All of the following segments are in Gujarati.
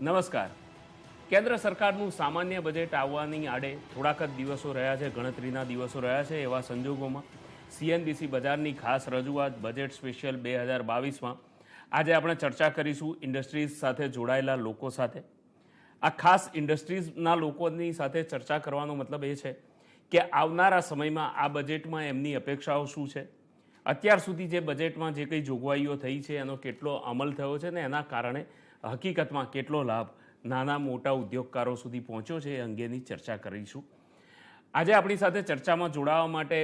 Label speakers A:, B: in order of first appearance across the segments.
A: નમસ્કાર. કેન્દ્ર સરકારનું સામાન્ય બજેટ આવવાની આડે થોડાક જ દિવસો રહ્યા છે, ગણતરીના દિવસો રહ્યા છે. એવા સંજોગોમાં CNBC બજારની ખાસ રજૂઆત બજેટ સ્પેશિયલ 2022માં આજે આપણે ચર્ચા કરીશું ઇન્ડસ્ટ્રીઝ સાથે જોડાયેલા લોકો સાથે. આ ખાસ ઇન્ડસ્ટ્રીઝના લોકોની સાથે ચર્ચા કરવાનો મતલબ એ છે કે આવનારા સમયમાં આ બજેટમાં એમની અપેક્ષાઓ શું છે, અત્યાર સુધી જે બજેટમાં જે કંઈ જોગવાઈઓ થઈ છે એનો કેટલો અમલ થયો છે ને એના કારણે હકીકતમાં કેટલો લાભ નાના મોટા ઉદ્યોગકારો સુધી પહોંચ્યો છે એ અંગેની ચર્ચા કરીશું. આજે આપણી સાથે ચર્ચામાં જોડાવા માટે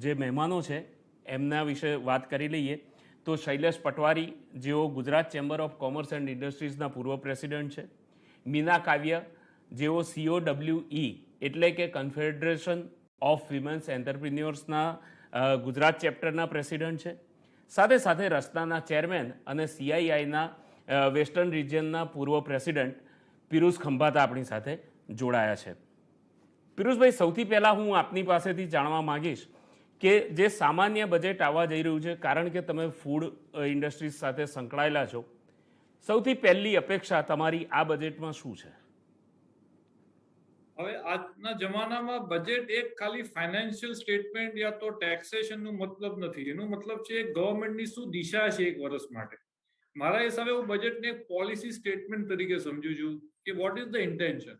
A: જે મહેમાનો છે એમના વિશે વાત કરી લઈએ તો શૈલેષ પટવારી, જેઓ Gujarat chamber of commerce and ઇન્ડસ્ટ્રીઝના પૂર્વ પ્રેસિડેન્ટ છે. મીના કાવ્ય, જેઓ COWE એટલે કે કન્ફેડરેશન ઓફ વિમેન્સ એન્ટરપ્રિન્યોર્સના ગુજરાત ચેપ્ટરના પ્રેસિડેન્ટ છે. સાથે સાથે રસનાના ચેરમેન અને CIIના વેસ્ટર્ન રિજિયનના પૂર્વ પ્રેસિડેન્ટ પિયુષ ખંભાતા આપણી સાથે જોડાયા છે. પિયુષભાઈ, સૌથી પહેલાં હું આપની પાસેથી જાણવા માંગીશ કે જે સામાન્ય બજેટ આવવા જઈ રહ્યું છે, કારણ કે તમે ફૂડ ઇન્ડસ્ટ્રીઝ સાથે સંકળાયેલા છો, સૌથી પહેલી અપેક્ષા તમારી આ બજેટમાં શું છે?
B: હવે આજના જમાનામાં બજેટ એક ખાલી ફાઇનાન્શિયલ સ્ટેટમેન્ટ યા તો ટેક્સેશનનું મતલબ નથી. એનું મતલબ છે ગવર્મેન્ટની શું દિશા છે એક વર્ષ માટે. મારા હિસાબે હું બજેટને એક પોલિસી સ્ટેટમેન્ટ તરીકે સમજુ છું કે વોટ ઇઝ ધ ઇન્ટેન્શન.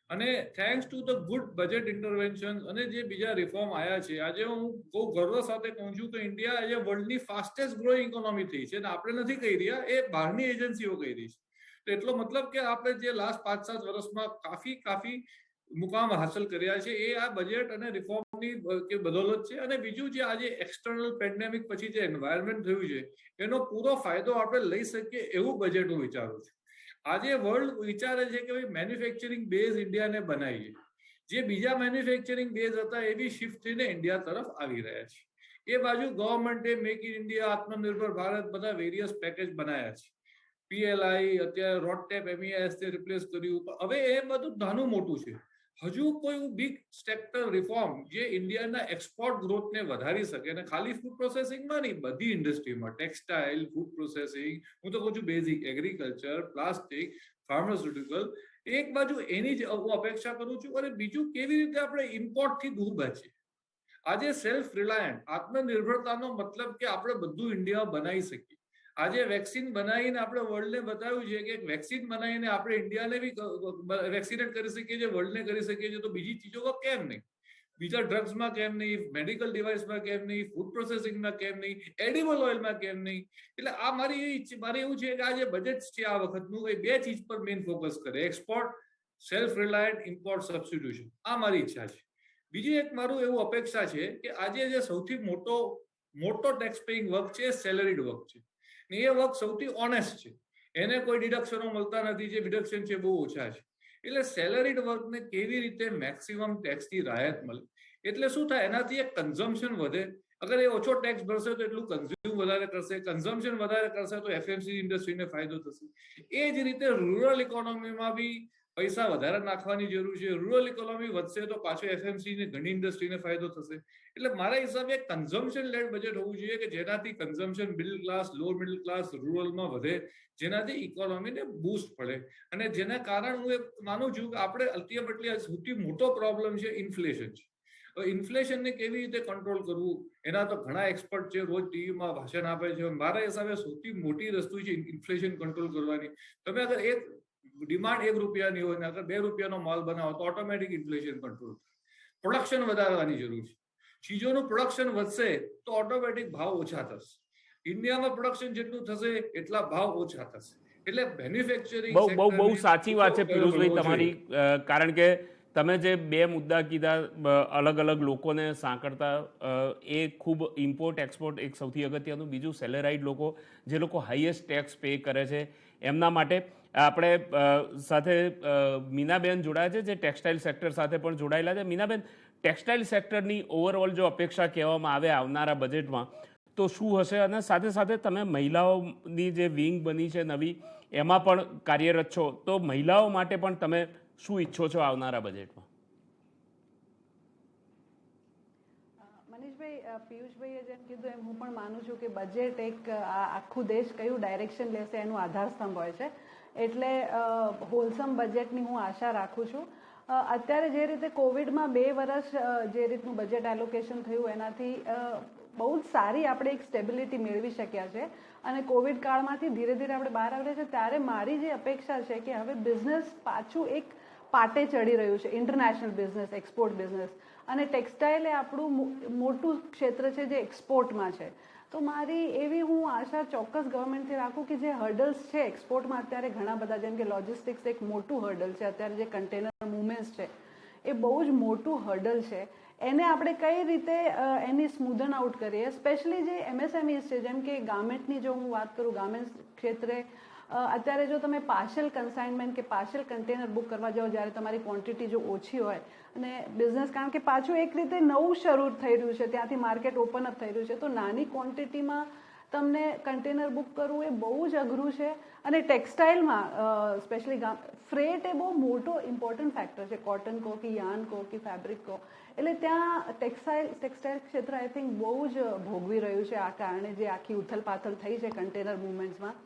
B: અને thanks to the good budget intervention અને જે બીજા રિફોર્મ આવ્યા છે, આજે હું બહુ ગર્વ સાથે કહું છું કે ઇન્ડિયા આજે વર્લ્ડની ફાસ્ટેસ્ટ ગ્રોઈંગ ઇકોનોમી થઈ છે. અને આપણે નથી કહી રહ્યા, એ બહારની એજન્સીઓ કહી રહી છે. તો એટલો મતલબ કે આપણે જે લાસ્ટ 5-7 વર્ષમાં કાફી મુકામ હાંસલ કર્યા છે એ આ બજેટ અને રિફોર્મની બદૌલત છે. અને બીજું જે આજે એક્સટર્નલ પેન્ડેમિક પછી જે એન્વાયરમેન્ટ થયું છે એનો પૂરો ફાયદો આપણે લઈ શકીએ એવું બજેટ હું વિચારું છું. આજે વર્લ્ડ વિચારે છે કે ભાઈ મેન્યુફેક્ચરિંગ બેઝ ઇન્ડિયાને બનાવીએ. જે બીજા મેન્યુફેક્ચરિંગ બેઝ હતા એ બી શિફ્ટ થઈને ઇન્ડિયા તરફ આવી રહ્યા છે. એ બાજુ ગવર્મેન્ટે મેક ઇન ઇન્ડિયા, આત્મનિર્ભર ભારત બધા વેરિયસ પેકેજ બનાવ્યા છે. PLI, અત્યારે રોડટેપ, MEIS ને રિપ્લેસ કર્યું. હવે એ બધું નાનું મોટું છે. હજુ કોઈ બિગ સેક્ટર રિફોર્મ જે ઇન્ડિયાના એક્સપોર્ટ ગ્રોથને વધારી શકે, અને ખાલી ફૂડ પ્રોસેસિંગમાં નહીં, બધી ઇન્ડસ્ટ્રીમાં, ટેક્સટાઇલ, ફૂડ પ્રોસેસિંગ, હું તો કહું છું બેઝિક એગ્રીકલ્ચર, પ્લાસ્ટિક, ફાર્માસ્યુટિકલ, એક બાજુ એની જ હું અપેક્ષા કરું છું. અને બીજું કેવી રીતે આપણે ઇમ્પોર્ટથી દૂર બચીએ. આજે સેલ્ફ રિલાયન્ટ આત્મનિર્ભરતાનો મતલબ કે આપણે બધું ઇન્ડિયા બનાવી શકીએ. આજે વેક્સિન બનાવીને આપણે વર્લ્ડને બતાવ્યું છે કે વેક્સિન બનાવીને આપણે ઇન્ડિયાને બી વેક્સિનેટ કરી શકીએ છીએ, વર્લ્ડને કરી શકીએ છીએ. તો બીજી ચીજો કેમ નહીં? બીજા ડ્રગ્સમાં કેમ નહીં? મેડિકલ ડિવાઇસમાં કેમ નહીં? ફૂડ પ્રોસેસિંગમાં કેમ નહીં? એડિબલ ઓઇલમાં કેમ નહીં? એટલે આ મારે એવું છે કે આ જે બજેટ છે આ વખતનું એ બે ચીજ પર મેઇન ફોકસ કરે: export, self reliant, import substitution. આ મારી ઈચ્છા છે. બીજી એક મારું એવું અપેક્ષા છે કે આજે જે સૌથી મોટો ટેક્સ પેઇંગ વર્ક છે એ સેલેરીડ વર્ક છે. એ વર્ક સૌથી ઓનેસ્ટ છે. એને કોઈ ડિડક્શનો મળતા નથી. જે ડિડક્શન છે બહુ ઓછા છે. એટલે સેલેરીડ વર્કને કેવી રીતે મેક્સિમમ ટેક્સથી રાહત મળે, એટલે શું થાય, એનાથી એક કન્ઝમ્પશન વધે. અગર એ ઓછો ટેક્સ ભરશે તો એટલું કન્ઝ્યુમ વધારે કરશે, કન્ઝમ્પશન વધારે કરશે તો FMCG ઇન્ડસ્ટ્રીને ફાયદો થશે. એ જ રીતે રૂરલ ઇકોનોમીમાં બી પૈસા વધારે નાખવાની જરૂર છે. રૂરલ ઇકોનોમી વધશે તો પાછો FMCG ને ઘણી ઇન્ડસ્ટ્રીને ફાયદો થશે. એટલે મારા હિસાબે કન્ઝમ્પશન લેડ બજેટ હોવું જોઈએ કે જેનાથી કન્ઝમ્પશન મિડલ ક્લાસ, લો મિડલ ક્લાસ, રૂરલમાં વધે, જેનાથી ઇકોનોમીને બૂસ્ટ પડે. અને જેના કારણે હું માનું છું કે આપણે અલ્ટિમેટલી સૌથી મોટો પ્રોબ્લેમ છે ઇન્ફ્લેશન છે. ઇન્ફ્લેશનને કેવી રીતે કંટ્રોલ કરવું, એના તો ઘણા એક્સપર્ટ છે, રોજ ટીવીમાં ભાષણ આપે છે. મારા હિસાબે સૌથી મોટી વસ્તુ છે ઇન્ફ્લેશન કંટ્રોલ કરવાની. તમે અગર એક ડિમાન્ડ ₹1 હોય ને અગર ₹2 માલ બનાવો તો ઓટોમેટિક ઇન્ફ્લેશન કંટ્રોલ. પ્રોડક્શન વધારવાની જરૂર છે. ચીજોનું પ્રોડક્શન વધશે તો ઓટોમેટિક ભાવ ઓછા થશે. ઇન્ડિયામાં પ્રોડક્શન જેટલું થશે એટલા ભાવ ઓછા થશે. એટલે મેન્યુફેક્ચરિંગ
A: બહુ સાચી વાત છે પિયુષભાઈ તમારી, કારણ કે તમે જે બે મુદ્દા કીધા અલગ અલગ લોકોને સાંકળતા, એ ખૂબ ઇમ્પોર્ટ એક્સપોર્ટ એક સૌથી અગત્યનું. બીજું સેલેરાઇડ લોકો, જે લોકો હાઈએસ્ટ ટેક્સ પે કરે છે એમના માટે. આપણે સાથે મીનાબેન જોડાયા છે જે ટેક્સટાઇલ સેક્ટર સાથે પણ જોડાયેલા છે. મીનાબેન, ટેક્સટાઇલ સેક્ટરની ઓવરઓલ જો અપેક્ષા કહેવામાં આવે આવનારા બજેટમાં તો શું હશે? અને સાથે સાથે તમે મહિલાઓની જે વિંગ બની છે નવી, એમાં પણ કાર્યરત છો, તો મહિલાઓ માટે પણ તમે શું ઈચ્છો છો આવનારા બજેટમાં?
C: મનીષભાઈ, પિયુષભાઈએ જેમ કીધું એમ હું પણ માનું છું કે બજેટ એક આખું દેશ કયું ડાયરેક્શન લેશે એનું આધારસ્તંભ હોય છે. એટલે હોલસમ બજેટની હું આશા રાખું છું. અત્યારે જે રીતે કોવિડમાં 2 વર્ષ જે રીતનું બજેટ એલોકેશન થયું એનાથી બહુ જ સારી આપણે એક સ્ટેબિલિટી મેળવી શક્યા છે અને કોવિડ કાળમાંથી ધીરે ધીરે આપણે બહાર આવ્યા છે. ત્યારે મારી જે અપેક્ષા છે કે હવે બિઝનેસ પાછું એક પાટે ચડી રહ્યું છે, ઇન્ટરનેશનલ બિઝનેસ, એક્સપોર્ટ બિઝનેસ, અને ટેક્સટાઇલ એ આપણું મોટું ક્ષેત્ર છે જે એક્સપોર્ટમાં છે. તો મારી એવી હું આશા ચોક્કસ ગવર્મેન્ટથી રાખું કે જે હર્ડલ્સ છે એક્સપોર્ટમાં અત્યારે ઘણા બધા, જેમ કે લોજિસ્ટિક્સ એક મોટું હર્ડલ છે, અત્યારે જે કન્ટેનર મૂવમેન્ટ્સ છે એ બહુ જ મોટું હર્ડલ છે, એને આપણે કઈ રીતે એની સ્મૂધન આઉટ કરીએ. સ્પેશિયલી જે એમએસએમઈઝ છે, જેમ કે ગાર્મેન્ટની જો હું વાત કરું, ગાર્મેન્ટ ક્ષેત્રે અત્યારે જો તમે પાર્શિયલ કન્સાઇનમેન્ટ કે પાર્શિયલ કન્ટેનર બુક કરવા જાઓ જ્યારે તમારી ક્વોન્ટિટી જો ઓછી હોય અને બિઝનેસ, કારણ કે પાછું એક રીતે નવું શરૂ થઈ રહ્યું છે, ત્યાંથી માર્કેટ ઓપન અપ થઈ રહ્યું છે, તો નાની ક્વોન્ટિટીમાં તમને કન્ટેનર બુક કરવું એ બહુ જ અઘરું છે. અને ટેક્સટાઇલમાં સ્પેશિયલી ફ્રેટ એ બહુ મોટો ઇમ્પોર્ટન્ટ ફેક્ટર છે, કોટન કહો કે યાર્ન કહો કે ફેબ્રિક કહો. એટલે ત્યાં ટેક્સટાઇલ ક્ષેત્ર આઈ થિંક બહુ જ ભોગવી રહ્યું છે આ કારણે, જે આખી ઉથલપાથલ થઈ છે કન્ટેનર મૂવમેન્ટ્સમાં.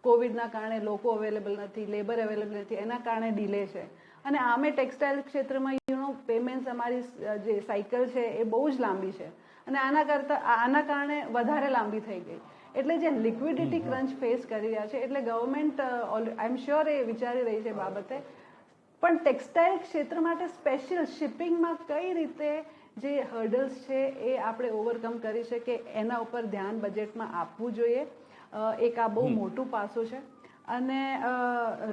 C: કોવિડના કારણે લોકો અવેલેબલ નથી, લેબર અવેલેબલ નથી, એના કારણે ડિલે છે. અને આમે ટેક્સટાઇલ ક્ષેત્રમાં પેમેન્ટ્સ અમારી જે સાયકલ છે એ બહુ જ લાંબી છે અને આના કારણે વધારે લાંબી થઈ ગઈ. એટલે જે લિક્વિડિટી ક્રંચ ફેસ કરી રહ્યા છે, એટલે ગવર્મેન્ટ આઈ એમ શ્યોર એ વિચારી રહી છે બાબતે. પણ ટેક્સટાઇલ ક્ષેત્ર માટે સ્પેશિયલ શિપિંગમાં કઈ રીતે જે હર્ડલ્સ છે એ આપણે ઓવરકમ કરી શકીએ એના ઉપર ધ્યાન બજેટમાં આપવું જોઈએ. એક આ બહુ મોટું પાસું છે. અને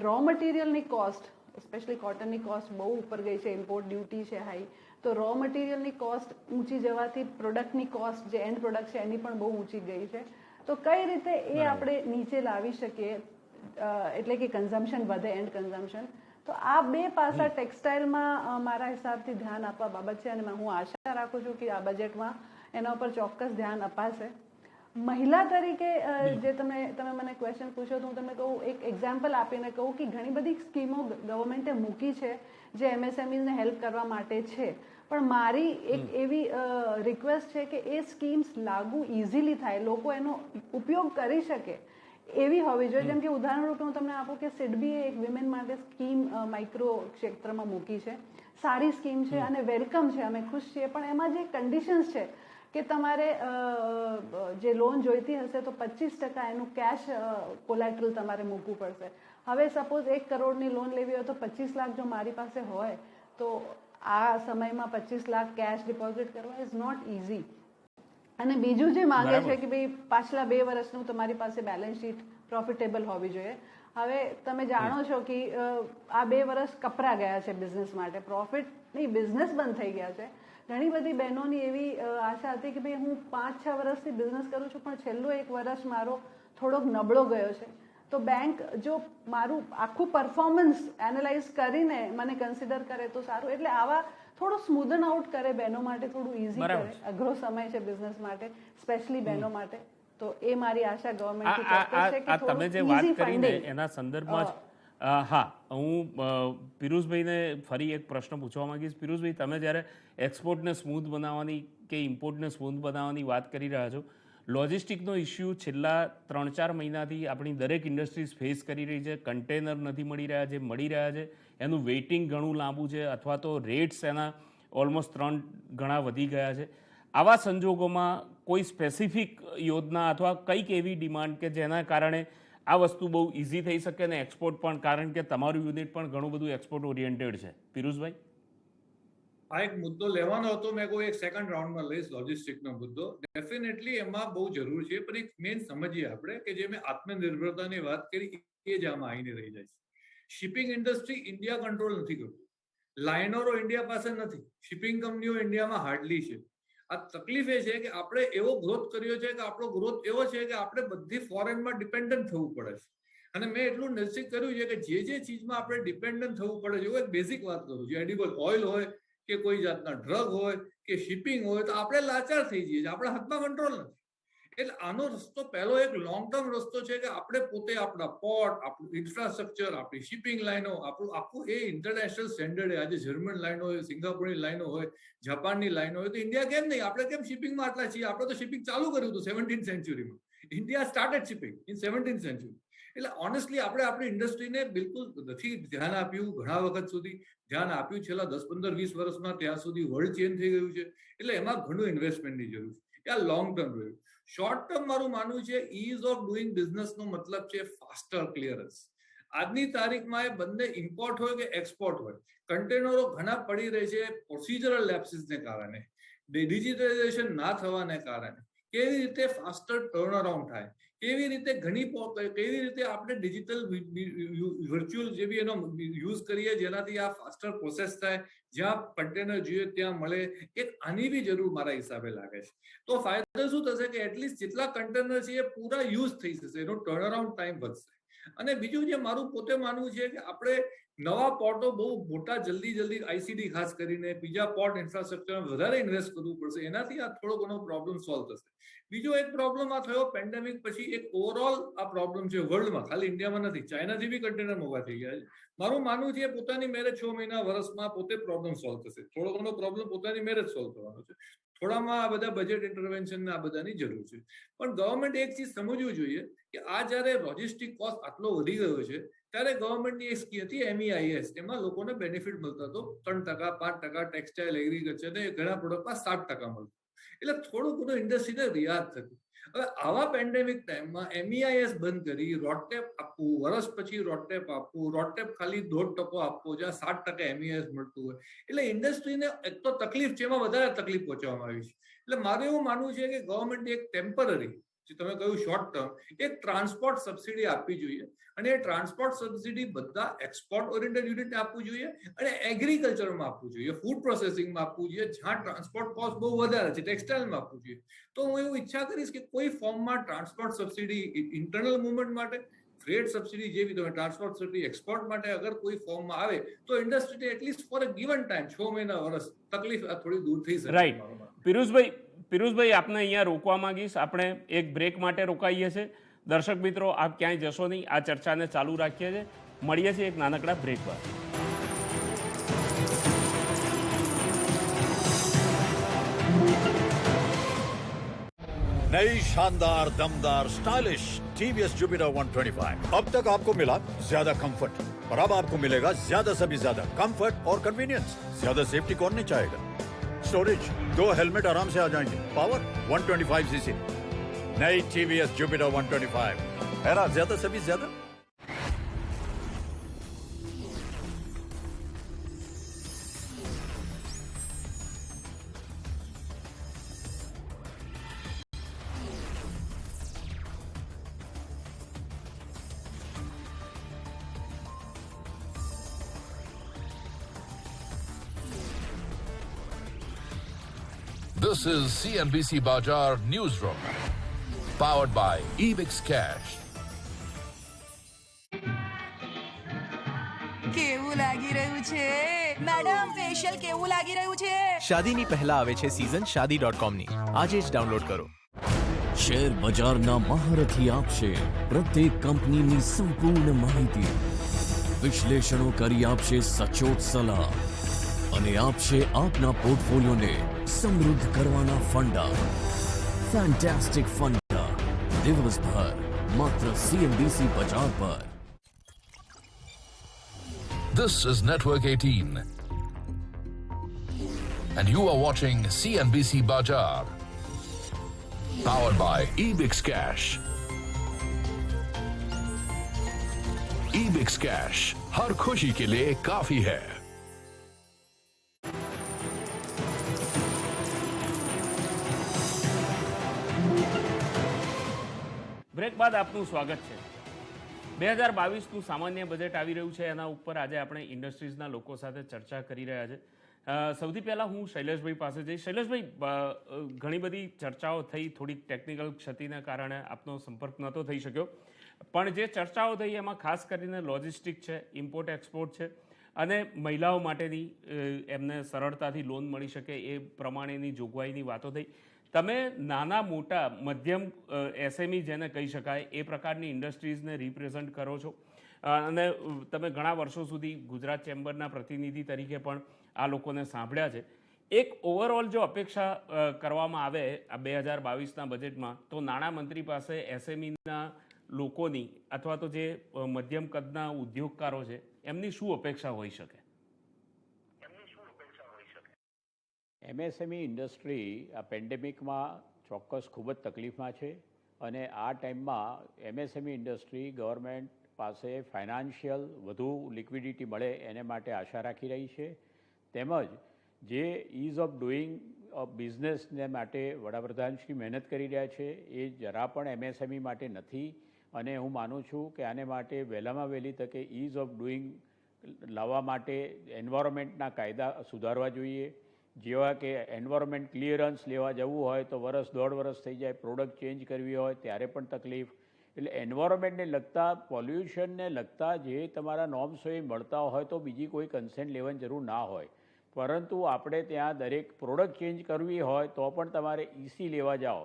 C: રો મટીરિયલની કોસ્ટ, સ્પેશિયલી કોટનની કોસ્ટ બહુ ઉપર ગઈ છે, ઇમ્પોર્ટ ડ્યુટી છે હાઈ, તો રો મટીરિયલની કોસ્ટ ઊંચી જવાથી પ્રોડક્ટની કોસ્ટ જે એન્ડ પ્રોડક્ટ છે એની પણ બહુ ઊંચી ગઈ છે. તો કઈ રીતે એ આપણે નીચે લાવી શકીએ, એટલે કે કન્ઝમ્પશન વધે, એન્ડ કન્ઝમ્પશન. તો આ બે પાસા ટેક્સટાઇલમાં મારા હિસાબથી ધ્યાન આપવા બાબત છે અને હું આશા રાખું છું કે આ બજેટમાં એના ઉપર ચોક્કસ ધ્યાન અપાશે. મહિલા તરીકે જે તમે મને ક્વેશ્ચન પૂછો તો હું તમને કહું, એક એક્ઝામ્પલ આપીને કહું કે ઘણી બધી સ્કીમો ગવર્મેન્ટે મૂકી છે જે એમએસએમઈઝને હેલ્પ કરવા માટે છે, પણ મારી એક એવી રિક્વેસ્ટ છે કે એ સ્કીમ્સ લાગુ ઇઝીલી થાય, લોકો એનો ઉપયોગ કરી શકે એવી હોવી જોઈએ. જેમ કે ઉદાહરણ રૂપે હું તમને આપું કે સિડબીએ એક વિમેન માટે સ્કીમ માઇક્રો ક્ષેત્રમાં મૂકી છે, સારી સ્કીમ છે અને વેલકમ છે, અમે ખુશ છીએ. પણ એમાં જે કન્ડિશન્સ છે કે તમારે જે લોન જોઈતી હશે તો 25% એનું કેશ કોલેટરલ તમારે મૂકવું પડશે. હવે સપોઝ 1 કરોડની લોન લેવી હોય તો 25 લાખ જો મારી પાસે હોય તો આ સમયમાં 25 લાખ કેશ ડિપોઝિટ કરવા ઇઝ નોટ ઇઝી. અને બીજું જે માંગે છે કે ભાઈ પાછલા 2 વર્ષનું તમારી પાસે બેલેન્સ શીટ પ્રોફિટેબલ હોવી જોઈએ. હવે તમે જાણો છો કે આ 2 વર્ષ કપરા ગયા છે બિઝનેસ માટે, પ્રોફિટ નહીં, બિઝનેસ બંધ થઈ ગયા છે. ઘણી બધી બહેનોની એવી આશા હતી કે ભાઈ હું 5-6 વર્ષથી બિઝનેસ કરું છું પણ છેલ્લો 1 વર્ષ મારો થોડોક નબળો ગયો છે, તો બેંક જો મારું આખું પરફોર્મન્સ એનાલાઇઝ કરીને મને કન્સિડર કરે તો સારું. એટલે આવા થોડું સ્મૂધન આઉટ કરે બહેનો માટે, થોડું ઇઝી કરે. અઘરો સમય છે બિઝનેસ માટે, સ્પેશિયલી બહેનો માટે. તો એ મારી આશા ગવર્મેન્ટથી ચોક્કસ છે કે
A: તમે જે વાત કરીને એના સંદર્ભમાં જ હા, હું પિયુષભાઈને ફરી એક પ્રશ્ન પૂછવા માંગીશ. પિયુષભાઈ, તમે જ્યારે એક્સપોર્ટને સ્મૂથ બનાવવાની કે ઇમ્પોર્ટને સ્મૂથ બનાવવાની વાત કરી રહ્યા છો, લોજિસ્ટિકનો ઇસ્યુ છેલ્લા 3-4 મહિનાથી આપણી દરેક ઇન્ડસ્ટ્રીઝ ફેસ કરી રહી છે. કન્ટેનર નથી મળી રહ્યા, જે મળી રહ્યા છે એનું વેઇટિંગ ઘણું લાંબુ છે, અથવા તો રેટ્સ એના ઓલમોસ્ટ 3 ગણા વધી ગયા છે. આવા સંજોગોમાં કોઈ સ્પેસિફિક યોજના અથવા કંઈક એવી ડિમાન્ડ કે જેના કારણે આ વસ્તુ બહુ ઇઝી થઈ શકે ને એક્સપોર્ટ પણ, કારણ કે તમારું યુનિટ પણ ઘણું બધું એક્સપોર્ટ ઓરિએન્ટેડ છે. પિયુષભાઈ,
B: આ એક મુદ્દો લેવાનો હતો, મેં કોઈ એક સેકન્ડ રાઉન્ડમાં લઈશ લોજિસ્ટિકનો મુદ્દો. ડેફિનેટલી એમાં બહુ જરૂર છે, પણ એક મેઇન સમજીએ આપણે કે જે મેં આત્મનિર્ભરતાની વાત કરી એ જ આમાં આવીને રહી જાય છે. શિપિંગ ઇન્ડસ્ટ્રી ઇન્ડિયા કંટ્રોલ નથી કરતું, લાઇનરો ઇન્ડિયા પાસે નથી, શિપિંગ કંપનીઓ ઇન્ડિયામાં હાર્ડલી છે. આ તકલીફ એ છે કે આપણે એવો ગ્રોથ કર્યો છે કે આપણો ગ્રોથ એવો છે કે આપણે બધી ફોરેનમાં ડિપેન્ડન્ટ થવું પડે છે. અને મેં એટલું નિશ્ચિત કર્યું છે કે જે ચીજમાં આપણે ડિપેન્ડન્ટ થવું પડે છે, એક બેઝિક વાત કરું છું, એડિબલ ઓઇલ હોય કે કોઈ જાતના ડ્રગ હોય કે શિપિંગ હોય, તો આપણે લાચાર થઈ જઈએ છીએ, આપણા હાથમાં કંટ્રોલ નથી. એટલે આનો રસ્તો પહેલો એક લોંગ ટર્મ રસ્તો છે કે આપણે પોતે આપણા પોર્ટ, આપણું ઇન્ફ્રાસ્ટ્રક્ચર, આપણી શિપિંગ લાઈનો, આપણું આખું એ ઇન્ટરનેશનલ સ્ટેન્ડર્ડ. આજે જર્મન લાઈનો હોય, સિંગાપુરની લાઈનો હોય, જાપાનની લાઈનો હોય, તો ઇન્ડિયા કેમ નહીં? આપણે કેમ શિપિંગમાં આટલા છીએ? આપણે તો શિપિંગ ચાલુ કર્યું હતું 17th સેન્ચુરીમાં. India started shipping in 17th century. એટલે ઓનેસ્ટલી આપણે આપણી ઇન્ડસ્ટ્રીને બિલકુલ નથી ધ્યાન આપ્યું ઘણા વખત સુધી, ધ્યાન આપ્યું છેલ્લા 10-15-20 વર્ષમાં, ત્યાં સુધી વર્લ્ડ ચેન્જ થઈ ગયું છે, એટલે એમાં ઘણું ઇન્વેસ્ટમેન્ટની જરૂર છે. આ લોંગ ટર્મ રહ્યું. શોર્ટ ટર્મ મારું માનવું છે ઇઝ ઓફ ડુઈંગ બિઝનેસનો મતલબ છે ફાસ્ટર ક્લિયરન્સ. આજની તારીખમાં એ બંને ઇમ્પોર્ટ હોય કે એક્સપોર્ટ હોય, કન્ટેનરો ઘણા પડી રહે છે પ્રોસિજરલ લેપ્સિસને કારણે, ડિજિટલાઇઝેશન ના થવાને કારણે. કેવી રીતે ફાસ્ટર ટર્ન અરાઉન્ડ થાય, કેવી રીતે કેવી રીતે આપણે ડિજિટલ વર્ચ્યુઅલ જેવી એનો યુઝ કરીએ જેનાથી આ ફાસ્ટર પ્રોસેસ થાય, જ્યાં કન્ટેનર જોઈએ ત્યાં મળે, એક આની બી જરૂર મારા હિસાબે લાગે છે. તો ફાયદો શું થશે કે એટલીસ્ટ જેટલા કન્ટેનર છે એ પૂરા યુઝ થઈ જશે, એનો ટર્ન અરાઉન્ડ ટાઈમ વધશે. અને બીજું જે મારું પોતે માનવું છે કે આપણે નવા પોર્ટો બહુ મોટા જલ્દી આઈસીડી ખાસ કરીને બીજા પોર્ટ ઇન્ફ્રાસ્ટ્રક્ચર વધારે ઇન્વેસ્ટ કરવું પડશે, એનાથી આ થોડો ઘણો પ્રોબ્લેમ સોલ્વ થશે. બીજો એક પ્રોબ્લેમ આ થયો પેન્ડેમિક પછી, એક ઓવરઓલ આ પ્રોબ્લેમ છે વર્લ્ડમાં, ખાલી ઇન્ડિયામાં નથી, ચાઇનાથી બી કન્ટેનર મોંઘા થઈ ગયા છે. મારું માનવું છે પોતાની મેરે 6 મહિના વર્ષમાં પોતે પ્રોબ્લેમ સોલ્વ થશે, થોડો ઘણો પ્રોબ્લેમ પોતાની મેરે સોલ્વ થવાનો છે. થોડામાં આ બધા બજેટ ઇન્ટરવેન્શન આ બધાની જરૂર છે. પણ ગવર્મેન્ટ એક ચીજ સમજવું જોઈએ કે આ જયારે લોજિસ્ટિક કોસ્ટ આટલો વધી ગયો છે ત્યારે ગવર્મેન્ટની એક સ્કીમ હતી MEIS, એમાં લોકોને બેનિફિટ મળતો હતો 3%, 5%, ટેક્સટાઇલ, એગ્રીકલ્ચર ને ઘણા પ્રોડક્ટમાં 7% મળતું. એટલે થોડું ઘણું ઇન્ડસ્ટ્રીને રિયાત થતું. હવે આવા પેન્ડેમિક ટાઈમમાં MEIS બંધ કરી રોડટેપ આપવું, વર્ષ પછી રોડટેપ આપવું, રોડટેપ ખાલી 1.5% આપવો, જ્યાં 7% MEIS મળતું હોય, એટલે ઇન્ડસ્ટ્રીને એક તો તકલીફ છે, એમાં વધારે તકલીફ પહોંચવામાં આવી છે. એટલે મારું એવું માનવું છે કે ગવર્મેન્ટ એક ટેમ્પરરી, જે તમે કહ્યું શોર્ટ ટર્મ, એક ટ્રાન્સપોર્ટ સબસિડી આપવી જોઈએ. અને એ ટ્રાન્સપોર્ટ સબસિડી બધા એક્સપોર્ટ ઓરિએન્ટેડ યુનિટને આપવું જોઈએ અને એગ્રીકલ્ચરમાં આપવું જોઈએ, ફૂડ પ્રોસેસિંગમાં આપવું જોઈએ, જ્યાં ટ્રાન્સપોર્ટ કોસ્ટ બહુ વધારે છે, ટેક્સટાઇલમાં આપવું જોઈએ. તો હું એવું ઈચ્છા કરીશ કે કોઈ ફોર્મમાં ટ્રાન્સપોર્ટ સબસિડી ઇન્ટરનલ મૂવમેન્ટ માટે, ફ્રેટ સબસિડી જેવી તમે ટ્રાન્સપોર્ટ સબસિડી એક્સપોર્ટ માટે અગર કોઈ ફોર્મમાં આવે તો ઇન્ડસ્ટ્રીને at least for a given time 6 મહિના વર્ષ તકલીફ થોડી દૂર થઈ શકે.
A: રાઈટ. પિયુષભાઈ આપને અહીંયા રોકવા માંગીશ, આપણે એક બ્રેક માટે રોકાઈએ છીએ. દર્શક મિત્રો, આપ ક્યાંય જશો નહીં, આ ચર્ચાને ચાલુ રાખીએ છીએ. મળીએ છીએ એક નાનકડા બ્રેક બાદ.
D: नई शानदार दमदार स्टाइलिश TVS Jupiter 125। अब तक आपको मिला ज्यादा कंफर्ट और अब आपको मिलेगा ज्यादा से भी ज्यादा कंफर्ट और कन्वीनियंस। ज्यादा सेफ्टी कौन नहीं चाहेगा? स्टोरेज 2 हेलमेट आराम से आ जाएंगे, पावर 125 सीसी। नई TVS Jupiter 125 है ना, ज्यादा से भी ज्यादा।
E: This is CNBC Bazaar Newsroom, powered by Ebix Cash.
F: કેવું લાગી રહ્યું છે મેડમ? ફેશિયલ કેવું લાગી રહ્યું છે?
G: શાદીની પહેલા આવે છે સીઝન shaadi.com ની, આજે જ ડાઉનલોડ કરો.
H: શેર બજારના મહારથી આપશે પ્રત્યેક કંપનીની સંપૂર્ણ માહિતી, વિશ્લેષણો કરી આપશે સચોટ સલાહ અને આપશે આપના પોર્ટફોલિયોને સમૃદ્ધ કરવાના ફંડા. ફેન્ટાસ્ટિક ફંડા, દિવસભર માત્ર CNBC બજાર પર.
E: This is Network 18, and you are watching CNBC Bazaar, powered by Ebix Cash. Ebix Cash, हर खुशी के लिए काफी है.
A: બ્રેક બાદ આપનું સ્વાગત છે. 2022નું સામાન્ય બજેટ આવી રહ્યું છે, એના ઉપર આજે આપણે ઇન્ડસ્ટ્રીઝના લોકો સાથે ચર્ચા કરી રહ્યા છે. સૌથી પહેલાં હું શૈલેષભાઈ પાસે જઈશ. શૈલેષભાઈ, ઘણી બધી ચર્ચાઓ થઈ, થોડીક ટેકનિકલ ક્ષતિને કારણે આપનો સંપર્ક નહોતો થઈ શક્યો, પણ જે ચર્ચાઓ થઈ એમાં ખાસ કરીને લોજિસ્ટિક છે, ઇમ્પોર્ટ એક્સપોર્ટ છે અને મહિલાઓ માટેની એમને સરળતાથી લોન મળી શકે એ પ્રમાણેની જોગવાઈની વાતો થઈ. તમે નાના મોટા મધ્યમ SME જેને કહી શકાય એ પ્રકારની ઇન્ડસ્ટ્રીઝને રિપ્રેઝન્ટ કરો છો અને તમે ઘણા વર્ષો સુધી ગુજરાત ચેમ્બરના પ્રતિનિધિ તરીકે પણ આ લોકોને સાંભળ્યા છે. એક ઓવરઓલ જો અપેક્ષા કરવામાં આવે આ 2022ના બજેટમાં, તો નાણામંત્રી પાસે SMEના લોકોની અથવા તો જે મધ્યમ કદના ઉદ્યોગકારો છે એમની શું અપેક્ષા હોઈ શકે?
I: એમએસએમઈ ઇન્ડસ્ટ્રી આ પેન્ડેમિકમાં ચોક્કસ ખૂબ જ તકલીફમાં છે અને આ ટાઈમમાં એમએસએમઈ ઇન્ડસ્ટ્રી ગવર્મેન્ટ પાસે ફાઇનાન્શિયલ વધુ લિક્વિડિટી મળે એને માટે આશા રાખી રહી છે. તેમજ જે ઇઝ ઓફ ડુઈંગ બિઝનેસને માટે વડાપ્રધાનશ્રી મહેનત કરી રહ્યા છે એ જરા પણ એમએસએમઈ માટે નથી અને હું માનું છું કે આને માટે વહેલામાં વહેલી તકે ઇઝ ઓફ ડુઈંગ લાવવા માટે એન્વાયરમેન્ટના કાયદા સુધારવા જોઈએ. જેવા કે એન્વાયરમેન્ટ ક્લિયરન્સ લેવા જવું હોય તો વર્ષ દોઢ વર્ષ થઈ જાય, પ્રોડક્ટ ચેન્જ કરવી હોય ત્યારે પણ તકલીફ. એટલે એન્વાયરમેન્ટને લગતા પોલ્યુશનને લગતા જે તમારા નોર્મ્સ હોય એ મળતા હોય તો બીજી કોઈ કન્સેન્ટ લેવાની જરૂર ના હોય, પરંતુ આપણે ત્યાં દરેક પ્રોડક્ટ ચેન્જ કરવી હોય તો પણ તમારે ઈસી લેવા જાઓ.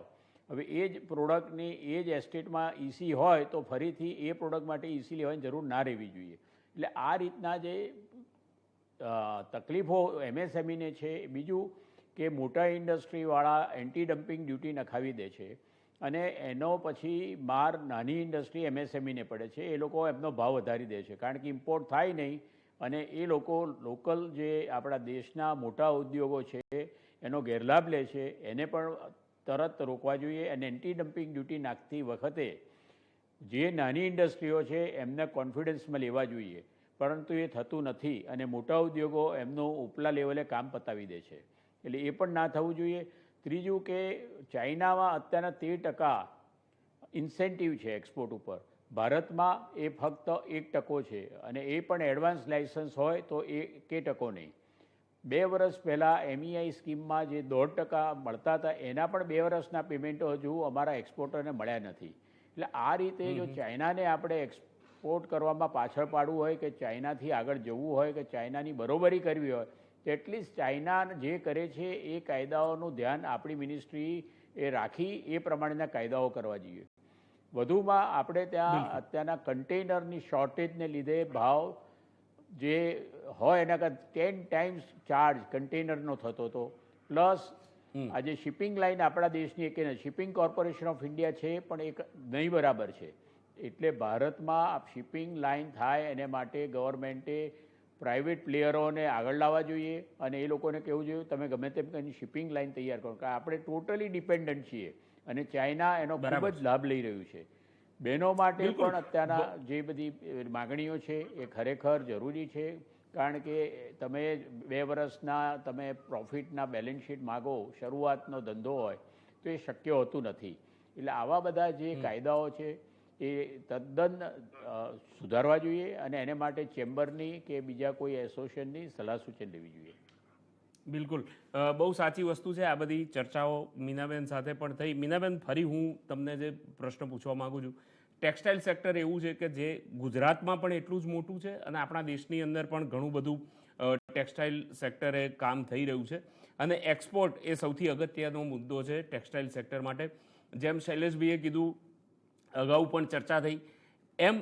I: હવે એ જ પ્રોડક્ટની એ જ એસ્ટેટમાં ઈસી હોય તો ફરીથી એ પ્રોડક્ટ માટે ઈસી લેવાની જરૂર ના રહેવી જોઈએ. એટલે આ રીતના જે તકલીફો એમએસએમઈને છે. બીજું કે મોટા ઇન્ડસ્ટ્રીવાળા એન્ટી ડમ્પિંગ ડ્યુટી નખાવી દે છે અને એનો પછી માર નાની ઇન્ડસ્ટ્રી એમએસએમઈને પડે છે. એ લોકો એમનો ભાવ વધારી દે છે કારણ કે ઇમ્પોર્ટ થાય નહીં અને એ લોકો લોકલ જે આપણા દેશના મોટા ઉદ્યોગો છે એનો ગેરલાભ લે છે. એને પણ તરત રોકવા જોઈએ અને એન્ટી ડમ્પિંગ ડ્યુટી નાખતી વખતે જે નાની ઇન્ડસ્ટ્રીઓ છે એમને કોન્ફિડન્સમાં લેવા જોઈએ, પરંતુ એ થતું નથી અને મોટા ઉદ્યોગો એમનું ઉપલા લેવલે કામ પતાવી દે છે. એટલે એ પણ ના થવું જોઈએ. ત્રીજું કે ચાઇનામાં અત્યારના 13% ઇન્સેન્ટિવ છે એક્સપોર્ટ ઉપર, ભારતમાં એ ફક્ત 1% છે અને એ પણ એડવાન્સ લાઇસન્સ હોય તો 1% નહીં. 2 વર્ષ પહેલાં એમઈઆઈ સ્કીમમાં જે 1.5% મળતા હતા એના પણ 2 વર્ષના પેમેન્ટો હજુ અમારા એક્સપોર્ટરને મળ્યા નથી. એટલે આ રીતે જો ચાઇનાને આપણે એક્સપોર્ટ કરવામાં પાછળ પાડવું હોય કે ચાઇનાથી આગળ જવું હોય કે ચાઇનાની બરોબરી કરવી હોય તો એટલીસ્ટ ચાઇના જે કરે છે એ કાયદાઓનું ધ્યાન આપણી મિનિસ્ટ્રી એ રાખી એ પ્રમાણેના કાયદાઓ કરવા જોઈએ. વધુમાં આપણે ત્યાં અત્યારના કન્ટેનરની શોર્ટેજને લીધે ભાવ જે હોય એના કરતાં 10 times ચાર્જ કન્ટેનરનો થતો હતો. પ્લસ આજે શિપિંગ લાઇન આપણા દેશની એક શિપિંગ કોર્પોરેશન ઓફ ઇન્ડિયા છે પણ એક નહીં બરાબર છે. એટલે ભારતમાં શિપિંગ લાઇન થાય એને માટે ગવર્મેન્ટે પ્રાઇવેટ પ્લેયરોને આગળ લાવવા જોઈએ અને એ લોકોને કહેવું જોઈએ તમે ગમે તેમ કરીને શિપિંગ લાઇન તૈયાર કરો. કારણ આપણે ટોટલી ડિપેન્ડન્ટ છીએ અને ચાઇના એનો ખૂબ જ લાભ લઈ રહ્યું છે. બહેનો માટે પણ અત્યારના જે બધી માગણીઓ છે એ ખરેખર જરૂરી છે કારણ કે તમે 2 વર્ષના તમે પ્રોફિટના બેલેન્સ શીટ માગો, શરૂઆતનો ધંધો હોય તો એ શક્ય હોતું નથી. એટલે આવા બધા જે કાયદાઓ છે એ તદ્દન સુધારવા જોઈએ અને એને માટે ચેમ્બરની કે બીજા કોઈ એસોસિએશનની સલાહ સૂચન લેવી જોઈએ.
A: બિલકુલ, બહુ સાચી વસ્તુ છે. આ બધી ચર્ચાઓ મીનાબેન સાથે પણ થઈ. મીનાબેન, ફરી હું તમને જે પ્રશ્ન પૂછવા માગું છું, ટેક્સટાઇલ સેક્ટર એવું છે કે જે ગુજરાતમાં પણ એટલું જ મોટું છે અને આપણા દેશની અંદર પણ ઘણું બધું ટેક્સટાઇલ સેક્ટરે કામ થઈ રહ્યું છે અને એક્સપોર્ટ એ સૌથી અગત્યનો મુદ્દો છે ટેક્સટાઇલ સેક્ટર માટે. જેમ શૈલેષભાઈએ કીધું, અગાઉ પણ ચર્ચા થઈ એમ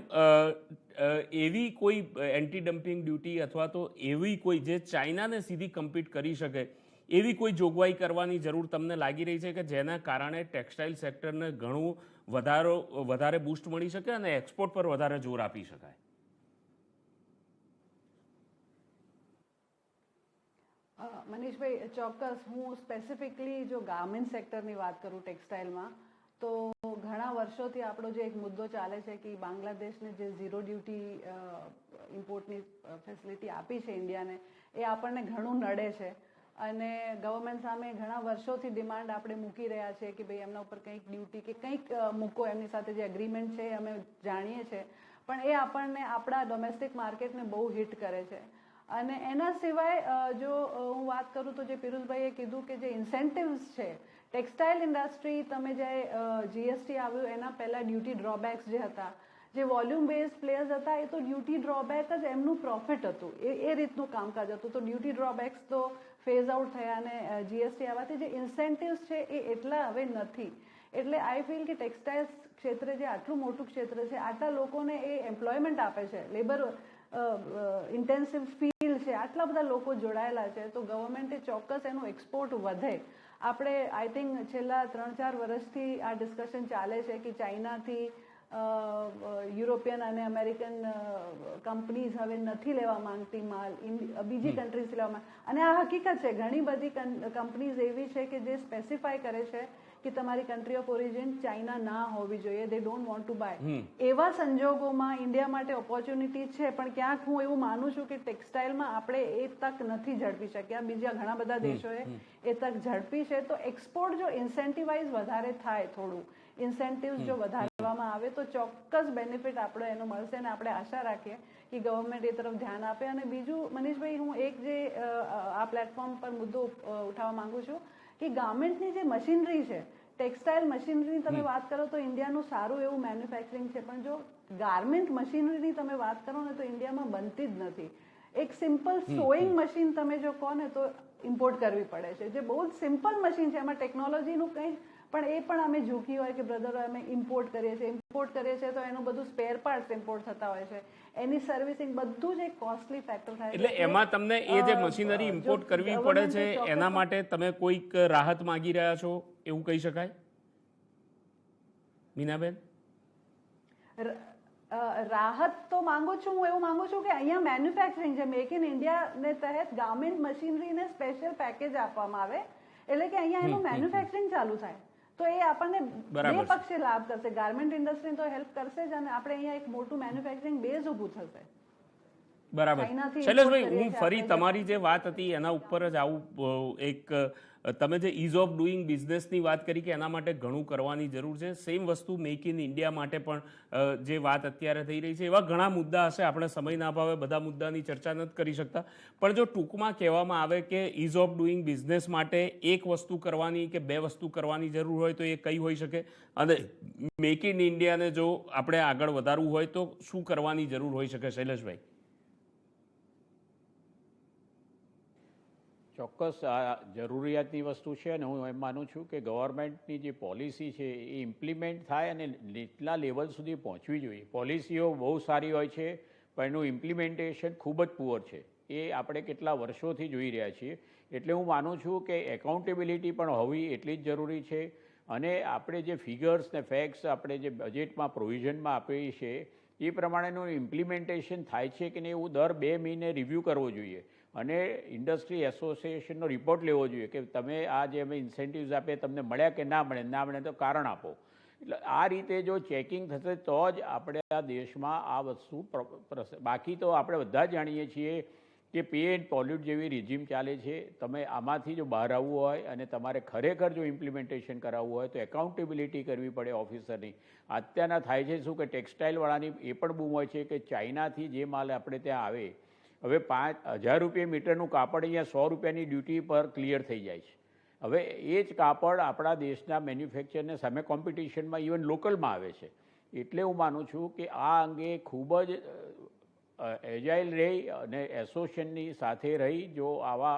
A: એવી કોઈ એન્ટી ડમ્પિંગ ડ્યુટી અથવા તો એવી કોઈ જે ચાઇનાને સીધી કમ્પીટ કરી શકે એવી કોઈ જોગવાઈ કરવાની જરૂર તમને લાગી રહી છે કે જેના કારણે ટેક્સટાઇલ સેક્ટરને ઘણું વધારે બૂસ્ટ મળી શકે અને એક્સપોર્ટ પર વધારે જોર આપી શકાય?
C: મનીષભાઈ, ચોક્કસ. હું સ્પેસિફિકલી જો ગાર્મેન્ટ સેક્ટરની વાત કરું ટેક્સટાઇલમાં તો ઘણા વર્ષોથી આપણો જે એક મુદ્દો ચાલે છે કે બાંગ્લાદેશને જે ઝીરો ડ્યુટી ઇમ્પોર્ટની ફેસિલિટી આપી છે ઇન્ડિયાને, એ આપણને ઘણું નડે છે અને ગવર્મેન્ટ સામે ઘણા વર્ષોથી ડિમાન્ડ આપણે મૂકી રહ્યા છીએ કે ભાઈ એમના ઉપર કંઈક ડ્યુટી કે કંઈક મૂકો. એમની સાથે જે એગ્રીમેન્ટ છે અમે જાણીએ છીએ પણ એ આપણને આપણા ડોમેસ્ટિક માર્કેટને બહુ હિટ કરે છે. અને એના સિવાય જો હું વાત કરું તો જે પિરુલભાઈએ કીધું કે જે ઇન્સેન્ટિવ્સ છે ટેક્સટાઇલ ઇન્ડસ્ટ્રી, તમે જે જીએસટી આવ્યું એના પહેલાં ડ્યુટી ડ્રોબેક્સ જે હતા, જે વોલ્યુમ બેઝ પ્લેયર્સ હતા એ તો ડ્યુટી ડ્રોબેક જ એમનું પ્રોફિટ હતું, એ રીતનું કામકાજ હતું. તો ડ્યુટી ડ્રોબેક્સ તો ફેઝ આઉટ થયા અને જીએસટી આવવાથી જે ઇન્સેન્ટિવ્સ છે એ એટલા હવે નથી. એટલે આઈ ફીલ કે ટેક્સટાઇલ ક્ષેત્રે જે આટલું મોટું ક્ષેત્ર છે, આટલા લોકોને એ એમ્પ્લોયમેન્ટ આપે છે, લેબર ઇન્ટેન્સિવ ફીલ્ડ છે, આટલા બધા લોકો જોડાયેલા છે, તો ગવર્મેન્ટે ચોક્કસ એનું એક્સપોર્ટ વધે. આપણે આઈ થિંક છેલ્લા 3-4 વર્ષથી આ ડિસ્કશન ચાલે છે કે ચાઇનાથી યુરોપિયન અને અમેરિકન કંપનીઝ હવે નથી લેવા માંગતી માલ બીજી કન્ટ્રીઝ લેવા અને આ હકીકત છે. ઘણી બધી કંપનીઝ એવી છે કે જે સ્પેસિફાય કરે છે કે તમારી કન્ટ્રી ઓફ ઓરિજિન ચાઇના ના હોવી જોઈએ. They don't want to buy. એવા સંજોગોમાં ઇન્ડિયા માટે ઓપોર્ચ્યુનિટી છે, પણ ક્યાંક હું એવું માનું છું કે ટેક્સટાઇલમાં આપણે એ તક નથી ઝડપી શક્યા. બીજા ઘણા બધા દેશોએ એ તક ઝડપી છે. તો એક્સપોર્ટ જો ઇન્સેન્ટિવાઇઝ વધારે થાય, થોડું ઇન્સેન્ટિવ્સ જો વધારવામાં આવે તો ચોક્કસ બેનિફિટ આપણે એનો મળશે અને આપણે આશા રાખીએ કે ગવર્મેન્ટ એ તરફ ધ્યાન આપે. અને બીજું મનીષભાઈ, હું એક જે આ પ્લેટફોર્મ પર મુદ્દો ઉઠાવવા માંગુ છું કે ગાર્મેન્ટની જે મશીનરી છે, ટેક્સટાઇલ મશીનરીની તમે વાત કરો તો ઇન્ડિયાનું સારું એવું મેન્યુફેક્ચરિંગ છે, પણ જો ગાર્મેન્ટ મશીનરીની તમે વાત કરો ને તો ઇન્ડિયામાં બનતી જ નથી. એક સિમ્પલ સોઈંગ મશીન તમે જો કહો ને તો ઇમ્પોર્ટ કરવી પડે છે, જે બહુ જ સિમ્પલ મશીન છે. એમાં ટેકનોલોજીનું કંઈ પણ એ પણ અમે ઝૂકી હોય કે બ્રધર અમે ઇમ્પોર્ટ કરીએ છીએ તો એનું બધું સ્પેર પાર્ટ્સ ઇમ્પોર્ટ થતા હોય છે, એની સર્વિસિંગ બધું જ એક કોસ્ટલી ફેક્ટર થાય.
A: એટલે એમાં તમને એ જે મશીનરી ઇમ્પોર્ટ કરવી પડે છે એના માટે તમે કોઈક રાહત માંગી રહ્યા છો એવું કહી શકાય, મીનાબેન?
C: રાહત તો માંગુ છું. હું એવું માંગુ છું કે અહીંયા મેન્યુફેક્ચરિંગ છે, મેક ઇન ઇન્ડિયા ને તહેત ગાર્મેન્ટ મશીનરીને સ્પેશિયલ પેકેજ આપવામાં આવે, એટલે કે અહીંયા એનું મેન્યુફેક્ચરિંગ ચાલુ થાય તો એ આપણને બે પક્ષે લાભ કરશે. ગાર્મેન્ટ ઇન્ડસ્ટ્રીને તો હેલ્પ કરશે જ અને આપણે અહીંયા એક મોટું મેન્યુફેક્ચરિંગ બેઝ ઊભું થશે.
A: બરાબર. શૈલેષભાઈ, હું ફરી તમારી જે વાત હતી એના ઉપર જ આવું. એક તમે જે ઇઝ ઓફ ડુઈંગ બિઝનેસની વાત કરી કે એના માટે ઘણું કરવાની જરૂર છે, સેમ વસ્તુ મેક ઇન ઇન્ડિયા માટે પણ જે વાત અત્યારે થઈ રહી છે, એવા ઘણા મુદ્દા હશે. આપણે સમય ના ભાવે બધા મુદ્દાની ચર્ચા નથી કરી શકતા, પણ જો ટૂંકમાં કહેવામાં આવે કે ઇઝ ઓફ ડુઈંગ બિઝનેસ માટે એક વસ્તુ કરવાની કે બે વસ્તુ કરવાની જરૂર હોય તો એ કઈ હોઈ શકે, અને મેક ઇન ઇન્ડિયાને જો આપણે આગળ વધારવું હોય તો શું કરવાની જરૂર હોઈ શકે, શૈલેષભાઈ?
I: ચોક્કસ આ જરૂરિયાતની વસ્તુ છે અને હું એમ માનું છું કે ગવર્મેન્ટની જે પોલિસી છે એ ઇમ્પ્લિમેન્ટ થાય અને નીચલા લેવલ સુધી પહોંચવી જોઈએ. પોલિસીઓ બહુ સારી હોય છે પણ એનું ઇમ્પ્લિમેન્ટેશન ખૂબ જ પુઅર છે. એ આપણે કેટલા વર્ષોથી જોઈ રહ્યા છીએ. એટલે હું માનું છું કે એકાઉન્ટેબિલિટી પણ હોવી એટલી જ જરૂરી છે. અને આપણે જે ફિગર્સ ને ફેક્ટ્સ આપણે જે બજેટમાં પ્રોવિઝનમાં આપીએ છીએ એ પ્રમાણેનું ઇમ્પ્લિમેન્ટેશન થાય છે કે નહીં એવું દર 2 મહિને રિવ્યૂ કરવો જોઈએ અને ઇન્ડસ્ટ્રી એસોસિએશનનો રિપોર્ટ લેવો જોઈએ કે તમે આ જે અમે ઇન્સેન્ટિવ્સ આપીએ તમને મળ્યા કે ના મળે તો કારણ આપો. એટલે આ રીતે જો ચેકિંગ થશે તો જ આપણે આ દેશમાં આ વસ્તુ બાકી તો આપણે બધા જાણીએ છીએ કે પે એન્ડ પોલ્યુટ જેવી રિઝીમ ચાલે છે. તમે આમાંથી જો બહાર આવવું હોય અને તમારે ખરેખર જો ઇમ્પ્લિમેન્ટેશન કરાવવું હોય તો એકાઉન્ટેબિલિટી કરવી પડે ઓફિસરની. અત્યારના થાય છે શું કે ટેક્સટાઇલવાળાની એ પણ બૂમ હોય છે કે ચાઇનાથી જે માલ આપણે ત્યાં આવે હવે 5,000 રૂપિયા મીટરનું કાપડ અહીંયા 100 રૂપિયાની ડ્યુટી પર ક્લિયર થઈ જાય છે. હવે એ જ કાપડ આપણા દેશના મેન્યુફેક્ચરને સામે કોમ્પિટિશનમાં ઇવન લોકલમાં આવે છે. એટલે હું માનું છું કે આ અંગે ખૂબ જ એજાઇલ રહી અને એસોસિએશનની સાથે રહી જો આવા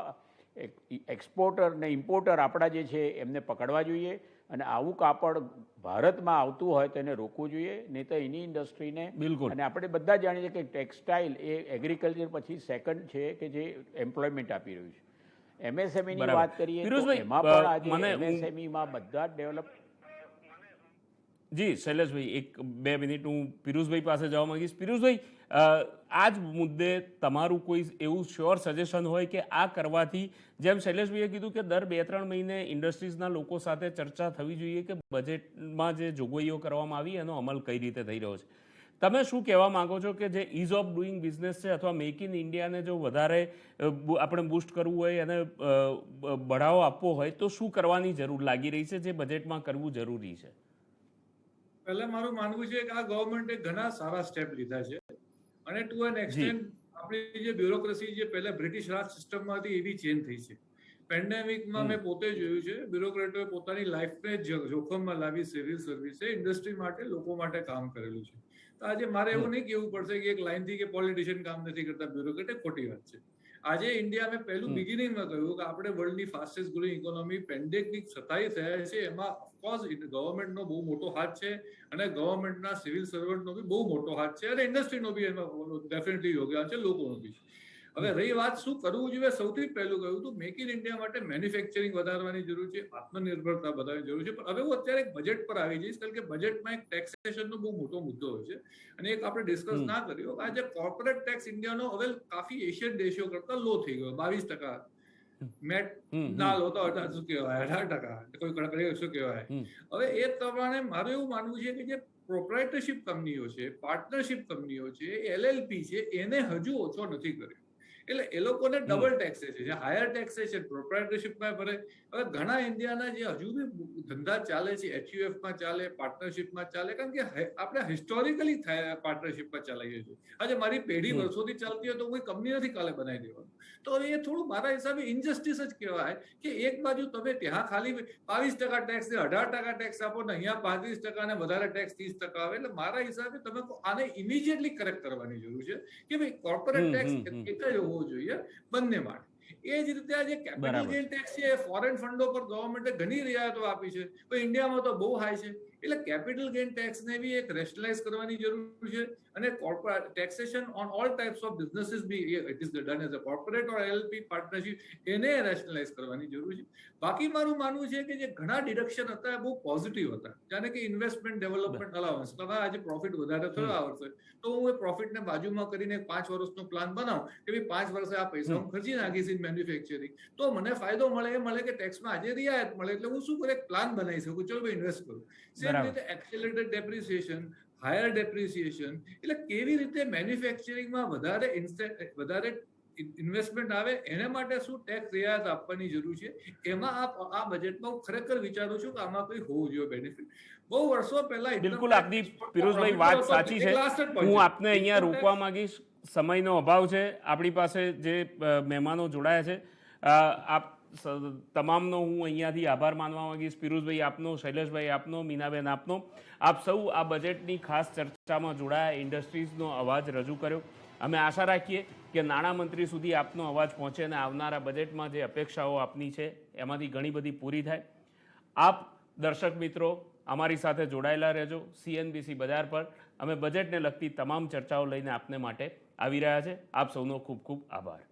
I: એક્સપોર્ટર ને ઇમ્પોર્ટર આપણા જે છે એમને પકડવા જોઈએ અને આવું કાપડ ભારતમાં આવતું હોય તો એને રોકવું જોઈએ, નહીં તો એની ઇન્ડસ્ટ્રીને બિલકુલ. અને આપણે બધા જાણીએ છીએ કે ટેક્સટાઇલ એ એગ્રીકલ્ચર પછી સેકન્ડ છે કે જે એમ્પ્લોયમેન્ટ આપી રહ્યું છે. એમએસએમઈની વાત કરીએ તો એમાં પણ આજે એમએસએમઈમાં બધા ડેવલપ.
A: જી શૈલેષભાઈ, 1-2 મિનિટ હું પિયુષભાઈ પાસે જવા માંગીશ. પિયુષભાઈ, આ જ મુદ્દે તમારું કોઈ એવું શ્યોર સજેશન હોય કે આ કરવાથી, જેમ શૈલેષભાઈએ કીધું કે દર 2-3 મહિને ઇન્ડસ્ટ્રીઝના લોકો સાથે ચર્ચા થવી જોઈએ કે બજેટમાં જે જોગવાઈઓ કરવામાં આવી એનો અમલ કઈ રીતે થઈ રહ્યો છે. તમે શું કહેવા માંગો છો કે જે ઇઝ ઓફ ડુઈંગ બિઝનેસ છે અથવા મેક ઇન ઇન્ડિયાને જો વધારે આપણે બૂસ્ટ કરવું હોય અને બઢાવો આપવો હોય તો શું કરવાની જરૂર લાગી રહી છે, જે બજેટમાં કરવું જરૂરી છે?
B: પહેલા મારું માનવું છે કે આ ગવર્મેન્ટે ઘણા સારા સ્ટેપ લીધા છે અને ટુ એન એક્સટેન્ટ આપણી જે બ્યુરોક્રેસી જે પહેલા બ્રિટિશ રાજ સિસ્ટમમાં હતી એવી ચેન્જ થઈ છે. પેન્ડેમિકમાં મેં પોતે જોયું છે બ્યુરોક્રેટોએ પોતાની લાઈફને જોખમમાં લાવી સિવિલ સર્વિસે ઇન્ડસ્ટ્રી માટે લોકો માટે કામ કરેલું છે. તો આજે મારે એવું નહીં કહેવું પડશે કે એક લાઈનથી કે પોલિટિશિયન કામ નથી કરતા બ્યુરોક્રેટ, એ ખોટી વાત છે. આજે ઇન્ડિયા મેં પહેલું બિગિનિંગમાં કહ્યું કે આપણે વર્લ્ડની ફાસ્ટેસ્ટ ગ્રોઈંગ ઇકોનોમી પેન્ડેમિક છતાંય થયા છે. એમાં ઓફકોર્સ ગવર્મેન્ટનો બહુ મોટો હાથ છે અને ગવર્મેન્ટના સિવિલ સર્વન્ટનો બી બહુ મોટો હાથ છે અને ઇન્ડસ્ટ્રીનો બી એમાં ડેફિનેટલી યોગદાન છે, લોકોનો બી. હવે રહી વાત શું કરવું જોઈએ, સૌથી પહેલું કહ્યું હતું મેક ઇન ઇન્ડિયા માટે મેન્યુફેક્ચરિંગ વધારવાની જરૂર છે, આત્મનિર્ભરતા વધારવાની જરૂર છે. પણ હવે હું અત્યારે એક બજેટ પર આવી જઈશ, કારણ કે બજેટમાં એક ટેક્સેશનનો બહુ મોટો મુદ્દો હોય છે અને એક આપણે ડિસ્કસ ના કર્યો. આજે કોર્પોરેટ ટેક્સ ઇન્ડિયાનો હવે કાફી એશિયન દેશો કરતા લો થઈ ગયો, 22%. મેટ ના લો તો 18 કહેવાય, 18%, કોઈ કડક શું કહેવાય. હવે એ પ્રમાણે મારું એવું માનવું છે કે જે પ્રોપ્રાઇટરશિપ કંપનીઓ છે, પાર્ટનરશિપ કંપનીઓ છે, LLP છે, એને હજુ ઓછો નથી કર્યો. એટલે એ લોકોને ડબલ ટેક્સેશન છે, હાયર ટેક્સેશન પ્રોપ્રાઇટરશિપમાં ભરે. હવે ઘણા ઇન્ડિયાના જે હજુ બી ધંધા ચાલે છે, HUF-માં ચાલે, પાર્ટનરશિપમાં ચાલે, કારણ કે આપણે હિસ્ટોરિકલી પાર્ટનરશિપમાં ચલાવીએ છીએ. આજે મારી પેઢી વર્ષોથી ચાલતી હોય તો કોઈ કંપની નથી કાલે બનાવી દેવાનું. તો એ થોડું મારા હિસાબે ઇનજસ્ટિસ જ કહેવાય કે એક બાજુ તમે ત્યાં ખાલી 22% ટેક્સ ને 18% ટેક્સ આપો ને અહીંયા 35% ને વધારે ટેક્સ 30% આવે. એટલે મારા હિસાબે તમે આને ઇમિડિયેટલી કરેક્ટ કરવાની જરૂર છે કે ભાઈ કોર્પોરેટ ટેક્સ એક જ હોવો જોઈએ બંને માટે. એ જ રીતે આ જે કેપિટલ ગેઇન ટેક્સ છે, ફોરેન ફંડો પર ગવર્મેન્ટે ઘણી રિયાયતો આપી છે, પણ ઇન્ડિયામાં તો બહુ હાઈ છે. એટલે કેપિટલ ગેઇન ટેક્સને બી એક રેશનલાઇઝ કરવાની જરૂર છે અને corporate taxation on all types of businesses be it is done as a corporate or LLP partnership, એને રેશનલાઇઝ કરવાની જરૂર છે. બાકી મારું માનવું છે કે જે ઘણા ડિડક્શન હતા એ બહુ પોઝિટિવ હતા, જાણે કે ઇન્વેસ્ટમેન્ટ ડેવલપમેન્ટ અલાવન્સ. તમે આજે પ્રોફિટ વધારે થયો આ વર્ષે તો હું એ પ્રોફિટને બાજુમાં કરીને 5 વર્ષનો પ્લાન બનાવું કે ભાઈ 5 વર્ષે આ પૈસા હું ખર્ચી નાખીશ ઇન મેન્યુફેક્ચરિંગ, તો મને ફાયદો મળે. એ મળે કે ટેક્સમાં આજે રિયાયત મળે, એટલે હું શું કરું, એક પ્લાન બનાવી શકું, ચલો ભાઈ ઇન્વેસ્ટ કરું. સેમ રીતે એક્સેલરેટેડ ડેપ્રિસિએશન, હાયર ડેપ્રિસિએશન, એટલે કેવી રીતે મેન્યુફેક્ચરિંગમાં વધારે ઇન્વેસ્ટમેન્ટ આવે એના માટે શું ટેક્સ રિયાયત આપવાની જરૂર છે. એમાં આ બજેટમાં હું ખરેખર વિચારું છું કે આમાં કોઈ હોવું જોઈએ બેનિફિટ. બહુ વર્ષો પહેલા
A: બિલકુલ આપની પિયુષભાઈ વાત સાચી છે. હું આપને અહીંયા રોકવા માંગીશ, સમયનો અભાવ છે. આપણી પાસે જે મહેમાનો જોડાયા છે આપ તમામનો હું અહીંયાથી આભાર માનવા માંગીશ. પિયુષભાઈ આપનો, શૈલેષભાઈ આપનો, મીનાબેન આપનો. આપ સૌ આ બજેટની ખાસ ચર્ચામાં જોડાયા, ઇન્ડસ્ટ્રીઝનો અવાજ રજૂ કર્યો. અમે આશા રાખીએ કે નાણામંત્રી સુધી આપનો અવાજ પહોંચે અને આવનારા બજેટમાં જે અપેક્ષાઓ આપની છે એમાંથી ઘણી બધી પૂરી થાય. આપ દર્શક મિત્રો અમારી સાથે જોડાયેલા રહેજો CNBC બજાર પર. અમે બજેટને લગતી તમામ ચર્ચાઓ લઈને આપને માટે આવી રહ્યા છે. આપ સૌનો ખૂબ ખૂબ આભાર.